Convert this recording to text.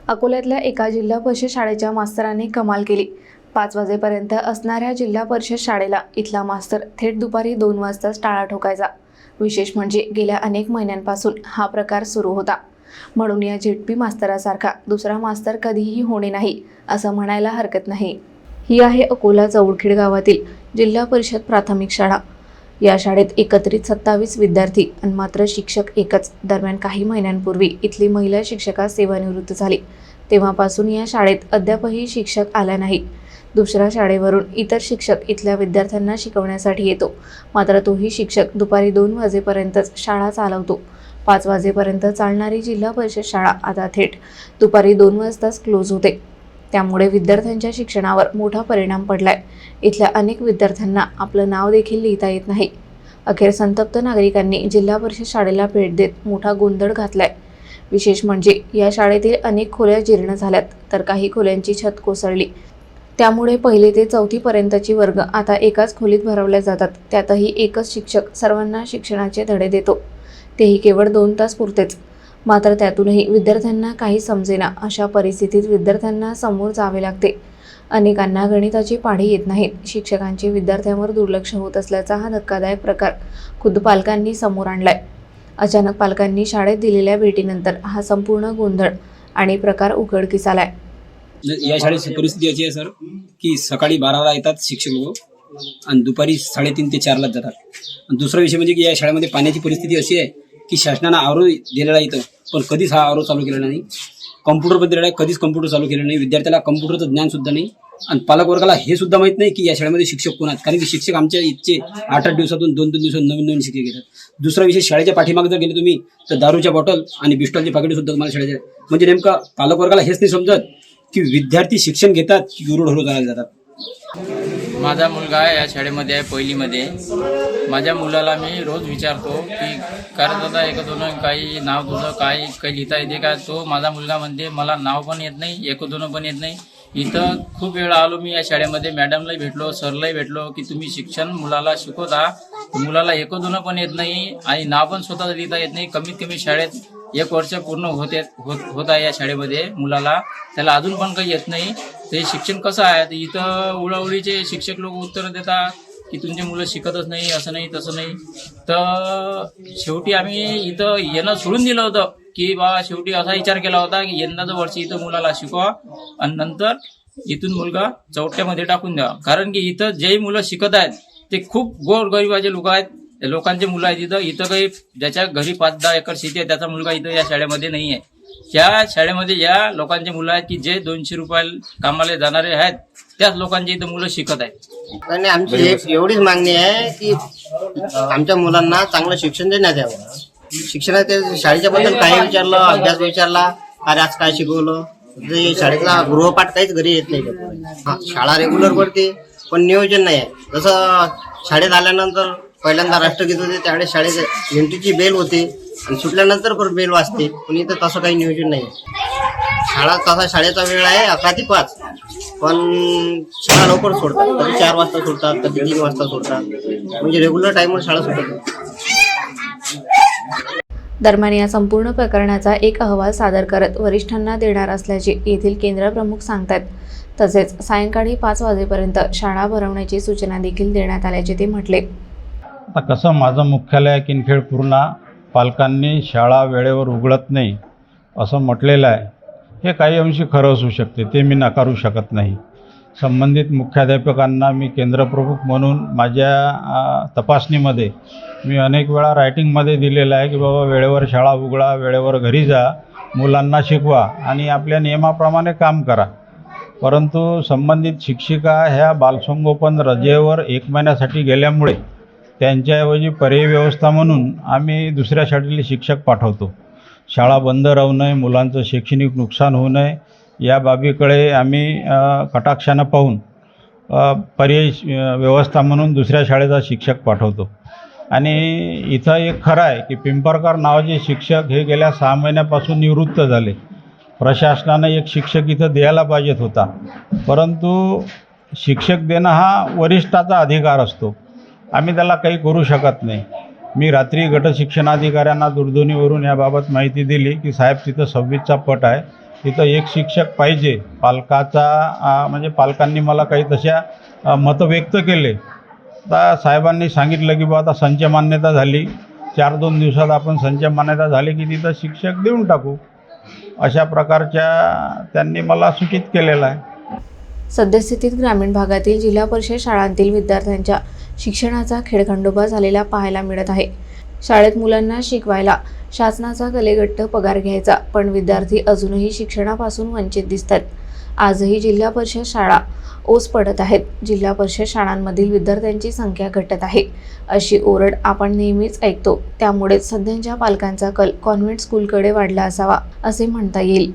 अकोल्यातल्या एका जिल्हा परिषद शाळेच्या मास्तरांनी कमाल केली। 5 वाजेपर्यंत असणाऱ्या जिल्हा परिषद शाळेला इथला मास्तर थेट दुपारी 2 वाजताच टाळा ठोकायचा। विशेष म्हणजे गेल्या अनेक महिन्यांपासून हा प्रकार सुरू होता, म्हणून या झेडपी मास्तरासारखा दुसरा मास्तर कधीही होणे नाही असं म्हणायला हरकत नाही। ही आहे अकोला चौडखेड गावातील जिल्हा परिषद प्राथमिक शाळा। या शाळेत एकत्रित 27 विद्यार्थी आणि मात्र शिक्षक एकच। दरम्यान काही महिन्यांपूर्वी इथली महिला शिक्षिका सेवानिवृत्त झाली, तेव्हापासून या शाळेत अद्यापही शिक्षक आला नाही। दुसऱ्या शाळेवरून इतर शिक्षक इथल्या विद्यार्थ्यांना शिकवण्यासाठी येतो, मात्र तोही शिक्षक दुपारी 2 वाजेपर्यंतच शाळा चालवतो। 5 वाजेपर्यंत चालणारी जिल्हा परिषद शाळा आता थेट दुपारी 2 वाजताच क्लोज होते। त्यामुळे विद्यार्थ्यांच्या शिक्षणावर मोठा परिणाम पडलाय। इथल्या अनेक विद्यार्थ्यांना आपलं नाव देखील लिहिता येत नाही। अखेर संतप्त नागरिकांनी जिल्हा परिषद शाळेला भेट देत मोठा गोंधळ घातलाय। विशेष म्हणजे या शाळेतील अनेक खोल्या जीर्ण झाल्यात, तर काही खोल्यांची छत कोसळली। त्यामुळे 1ली ते 4थी पर्यंतची वर्ग आता एकाच खोलीत भरवले जातात। त्यातही एकच शिक्षक सर्वांना शिक्षणाचे धडे देतो, तेही केवळ 2 तास पुरतेच। मात्र त्यातूनही विद्यार्थ्यांना काही समजेना। अशा परिस्थितीत विद्यार्थ्यांना समोर जावे लागते। अनेकांना गणिताची पाढी येत नाहीत। शिक्षकांचे विद्यार्थ्यांवर दुर्लक्ष होत असल्याचा हा धक्कादायक प्रकार खुद्द पालकांनी समोर आणलाय। अचानक पालकांनी शाळेत दिलेल्या भेटीनंतर हा संपूर्ण गोंधळ आणि प्रकार उघडकीस आलाय। या शाळेची परिस्थिती अशी आहे सर की सकाळी 12ला येतात शिक्षक लोक आणि दुपारी 3:30 ते 4ला जातात। आणि दुसरा विषय म्हणजे की या शाळेमध्ये पाण्याची परिस्थिती अशी आहे की शासनानं आरो दिलेला इथं, पण कधीच हा आरो चालू केलेला नाही। कॉम्प्युटर पण दिलेला आहे, कधीच कॉम्प्युटर चालू केलेलं नाही। विद्यार्थ्याला कॉम्प्युटरचं ज्ञान सुद्धा नाही आणि पालक वर्गाला हे सुद्धा माहित नाही की या शाळेमध्ये शिक्षक कोण आहेत, कारण की शिक्षक आमच्या इथचे 8-8 दिवसातून 2-2 दिवसातून नवीन शिक्षक येतात। दुसरा विषय, शाळेच्या पाठीमागे जर गेले तुम्ही तर दारूच्या बॉटल आणि पिस्टॉलची पाकिटे सुद्धा तुम्हाला शाळेच्या, म्हणजे नेमका पालक वर्गाला हेच नाही समजत की विद्यार्थी शिक्षण घेतात की गुरुढोर चालले जातात। माझा मुलगा या शाळेमध्ये आहे, 1लीमध्ये। माझ्या मुलाला मी रोज विचारतो की कारण दादा 1-2 काही नाव तुझं काही लिहिता येते का? तो माझा मुलगा म्हणते मला नाव पण येत नाही, 1-2 पण येत नाही। इथं खूप वेळा आलो मी या शाळेमध्ये, मॅडमलाही भेटलो, सरलाही भेटलो की तुम्ही शिक्षण मुलाला शिकवता, मुलाला 1-2 पण येत नाही आणि नाव पण स्वतः लिहिता येत नाही। कमीत कमी शाळेत 1 वर्ष पूर्ण होत आहे या शाळेमध्ये मुलाला, त्याला अजून पण काही येत नाही। ते शिक्षण कसं आहे? इथं उळाउळीचे शिक्षक लोक उत्तर देतात की तुमचे मुलं शिकतच नाही, असं नाही तसं नाही। तर शेवटी आम्ही इथं येणं सोडून दिलं होतं की बा शेवटी असा विचार केला होता की यंदाचं वर्ष इथं मुलाला शिकवा आणि नंतर इथून मुलगा चौथ्यामध्ये टाकून द्यावा। कारण की इथं जे मुलं शिकत आहेत ते खूप गोरगरिबाचे लोक आहेत, लोकांचे मुलं आहेत। इथं काही ज्याच्या घरी 5-10 एकर शेती आहे त्याचा मुलगा इथं या शाळेमध्ये नाही आहे। या शाळेमध्ये या लोकांचे मुलं आहेत की जे 200 रुपये कामाला जाणारे आहेत, त्याच लोकांचे इथं मुलं शिकत आहेत। आणि आमची एवढीच मागणी आहे की आमच्या मुलांना चांगलं शिक्षण देण्यात यावं। शिक्षणात शाळेच्या बद्दल काही विचारलं, अभ्यास विचारला, अरे आज काय शिकवलं, जे शाळेतला गृहपाठ काहीच घरी येत नाही। शाळा रेग्युलर भरते पण नियोजन नाही आहे। जसं शाळेत आल्यानंतर पहिल्यांदा राष्ट्रगीत होते, त्यावेळेस शाळेत घंटीची बेल होते आणि सुटल्यानंतर पण बेल वाजते, पण इथं तसं काही नियोजन नाही। शाळेचा वेळ आहे 11 ते 5, पण शाळा लवकर सोडतात, कधी 4 वाजता सोडतात, कधी 3 वाजता सोडतात, म्हणजे रेग्युलर टाईमवर शाळा सुटत। दरम्यान या संपूर्ण प्रकरणाचा एक अहवाल सादर करत वरिष्ठांना देणार असल्याचे येथील केंद्र प्रमुख सांगतात। तसेच सायंकाळी 5 वाजेपर्यंत शाळा भरवण्याची सूचना देखील देण्यात आल्याचे ते म्हटले। आता कसं, माझं मुख्यालय आहे किनखेड पूर्णा, पालकांनी शाळा वेळेवर उघडत नाही असं म्हटलेलं आहे। हे काही अंशी खरं असू शकते, ते मी नाकारू शकत नाही। संबंधित मुख्याध्यापकांना मी केंद्रप्रमुख म्हणून माझ्या तपासणीमध्ये मी अनेक वेळा रायटिंगमध्ये दिलेलं आहे की बाबा वेळेवर शाळा उघडा, वेळेवर घरी जा, मुलांना शिकवा आणि आपल्या नियमाप्रमाणे काम करा। परंतु संबंधित शिक्षिका ह्या बालसंगोपन रजेवर 1 महिन्यासाठी गेल्यामुळे त्यांच्याऐवजी पर्यायी व्यवस्था म्हणून आम्ही दुसऱ्या शाळेतले शिक्षक पाठवतो। शाळा बंद राहू नये, मुलांचं शैक्षणिक नुकसान होऊ नये या बाबीकडे आम्ही कटाक्षानं पाहून पर्यायी व्यवस्था म्हणून दुसऱ्या शाळेचा शिक्षक पाठवतो। आणि इथं एक खरं आहे की पिंपरकर नावाचे शिक्षक हे गेल्या 6 महिन्यापासून निवृत्त झाले। प्रशासनानं एक शिक्षक इथं द्यायला पाहिजेत होता, परंतु शिक्षक देणं हा वरिष्ठाचा अधिकार असतो, आम्ही त्याला काही करू शकत नाही। मी रात्री गटशिक्षणाधिकाऱ्यांना दूरध्वनीवरून याबाबत माहिती दिली की साहेब तिथं 26चा पट आहे, तिथं एक शिक्षक पाहिजे. म्हणजे पालकांनी मला काही तशा मतं व्यक्त केले. आता साहेबांनी सांगितलं की बा आता संच मान्यता झाली, 4-2 दिवसात आपण संच मान्यता झाली की तिथं शिक्षक देऊन टाकू, अशा प्रकारच्या त्यांनी मला सूचित केलेलं आहे. सद्यस्थितीत ग्रामीण भागातील जिल्हा परिषद शाळांतील विद्यार्थ्यांच्या शिक्षणाचा खेळखंडोबा झालेला पाहायला मिळत आहे. शाळेत मुलांना शिकवायला शासनाचा गलेगट्ट पगार घ्यायचा, पण विद्यार्थी अजूनही शिक्षणापासून वंचित दिसतात. आजही जिल्हा परिषद शाळा ओस पडत आहेत. जिल्हा परिषद शाळांमधील विद्यार्थ्यांची संख्या घटत आहे, अशी ओरड आपण नेहमीच ऐकतो. त्यामुळेच सध्याच्या पालकांचा कल कॉन्व्हेंट स्कूलकडे वाढला असावा असे म्हणता येईल.